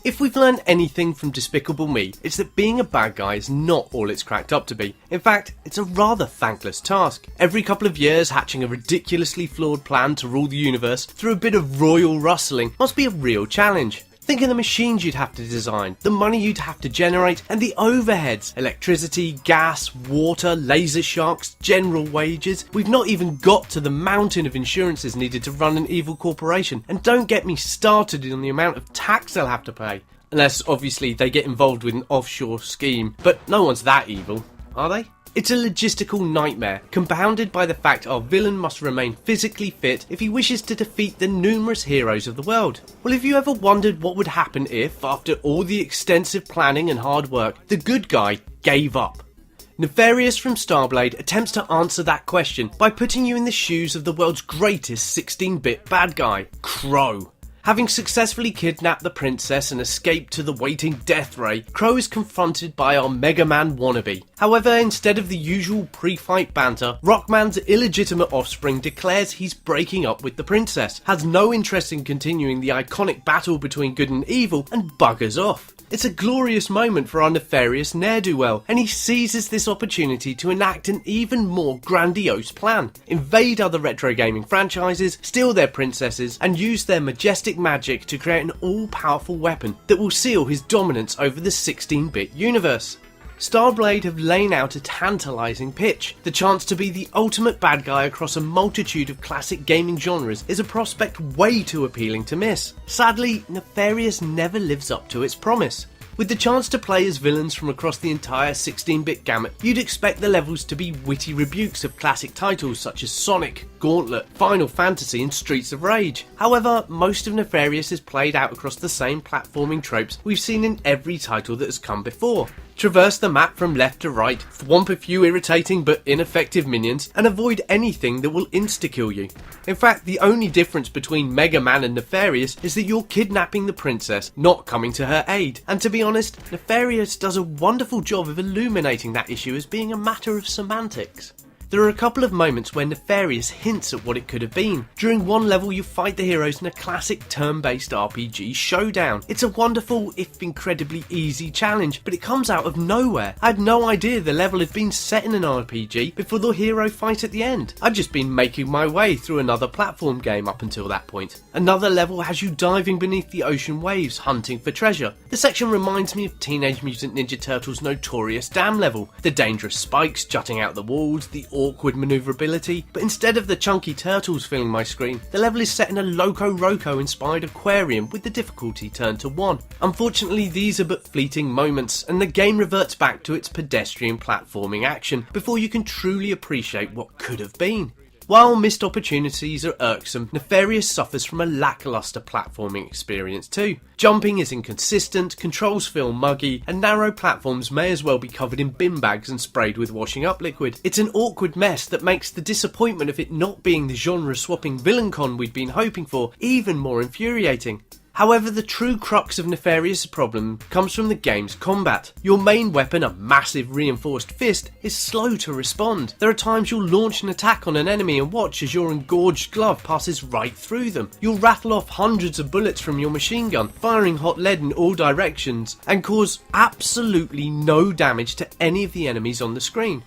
If we've learned anything from Despicable Me, it's that being a bad guy is not all it's cracked up to be. In fact, it's a rather thankless task. Every couple of years, hatching a ridiculously flawed plan to rule the universe through a bit of royal rustling must be a real challenge. Think of the machines you'd have to design, the money you'd have to generate, and the overheads. Electricity, gas, water, laser sharks, general wages. We've not even got to the mountain of insurances needed to run an evil corporation. And don't get me started on the amount of tax they'll have to pay. Unless, obviously, they get involved with an offshore scheme. But no one's that evil, are they? It's a logistical nightmare, compounded by the fact our villain must remain physically fit if he wishes to defeat the numerous heroes of the world. Well, have you ever wondered what would happen if, after all the extensive planning and hard work, the good guy gave up? Nefarious from Starblade attempts to answer that question by putting you in the shoes of the world's greatest 16-bit bad guy, Crow. Having successfully kidnapped the princess and escaped to the waiting death ray, Crow is confronted by our Mega Man wannabe. However, instead of the usual pre-fight banter, Rockman's illegitimate offspring declares he's breaking up with the princess, has no interest in continuing the iconic battle between good and evil, and buggers off. It's a glorious moment for our nefarious ne'er-do-well, and he seizes this opportunity to enact an even more grandiose plan. Invade other retro gaming franchises, steal their princesses, and use their majestic magic to create an all-powerful weapon that will seal his dominance over the 16-bit universe. Starblade have laid out a tantalising pitch. The chance to be the ultimate bad guy across a multitude of classic gaming genres is a prospect way too appealing to miss. Sadly, Nefarious never lives up to its promise. With the chance to play as villains from across the entire 16-bit gamut, you'd expect the levels to be witty rebukes of classic titles such as Sonic, Gauntlet, Final Fantasy and Streets of Rage. However, most of Nefarious is played out across the same platforming tropes we've seen in every title that has come before. Traverse the map from left to right, thwomp a few irritating but ineffective minions, and avoid anything that will insta-kill you. In fact, the only difference between Mega Man and Nefarious is that you're kidnapping the princess, not coming to her aid. And to be honest, Nefarious does a wonderful job of illuminating that issue as being a matter of semantics. There are a couple of moments where Nefarious hints at what it could have been. During one level you fight the heroes in a classic turn-based RPG showdown. It's a wonderful, if incredibly easy challenge, but it comes out of nowhere. I had no idea the level had been set in an RPG before the hero fight at the end. I'd just been making my way through another platform game up until that point. Another level has you diving beneath the ocean waves hunting for treasure. The section reminds me of Teenage Mutant Ninja Turtles' notorious dam level. The dangerous spikes jutting out the walls, the awkward manoeuvrability, but instead of the chunky turtles filling my screen, the level is set in a Loco Roco inspired aquarium with the difficulty turned to 1. Unfortunately, these are but fleeting moments, and the game reverts back to its pedestrian platforming action before you can truly appreciate what could have been. While missed opportunities are irksome, Nefarious suffers from a lackluster platforming experience too. Jumping is inconsistent, controls feel muggy, and narrow platforms may as well be covered in bin bags and sprayed with washing up liquid. It's an awkward mess that makes the disappointment of it not being the genre-swapping villain con we'd been hoping for even more infuriating. However, the true crux of Nefarious' problem comes from the game's combat. Your main weapon, a massive reinforced fist, is slow to respond. There are times you'll launch an attack on an enemy and watch as your engorged glove passes right through them. You'll rattle off hundreds of bullets from your machine gun, firing hot lead in all directions, and cause absolutely no damage to any of the enemies on the screen.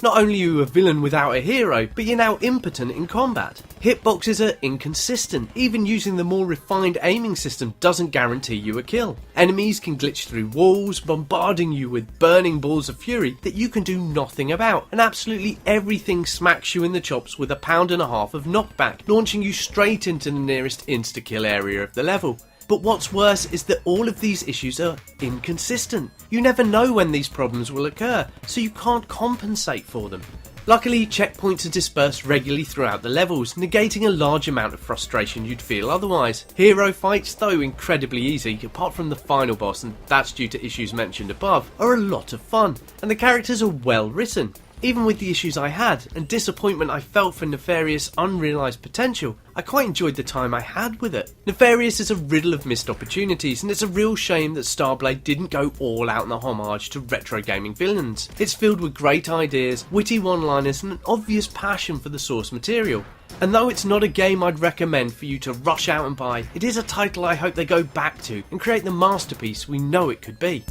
Not only are you a villain without a hero, but you're now impotent in combat. Hitboxes are inconsistent. Even using the more refined aiming system doesn't guarantee you a kill. Enemies can glitch through walls, bombarding you with burning balls of fury that you can do nothing about, and absolutely everything smacks you in the chops with 1.5 pounds of knockback, launching you straight into the nearest insta-kill area of the level. But what's worse is that all of these issues are inconsistent. You never know when these problems will occur, so you can't compensate for them. Luckily, checkpoints are dispersed regularly throughout the levels, negating a large amount of frustration you'd feel otherwise. Hero fights, though incredibly easy, apart from the final boss, and that's due to issues mentioned above, are a lot of fun, and the characters are well written. Even with the issues I had, and disappointment I felt for Nefarious' unrealised potential, I quite enjoyed the time I had with it. Nefarious is a riddle of missed opportunities, and it's a real shame that Starblade didn't go all out in a homage to retro gaming villains. It's filled with great ideas, witty one-liners, and an obvious passion for the source material. And though it's not a game I'd recommend for you to rush out and buy, it is a title I hope they go back to and create the masterpiece we know it could be.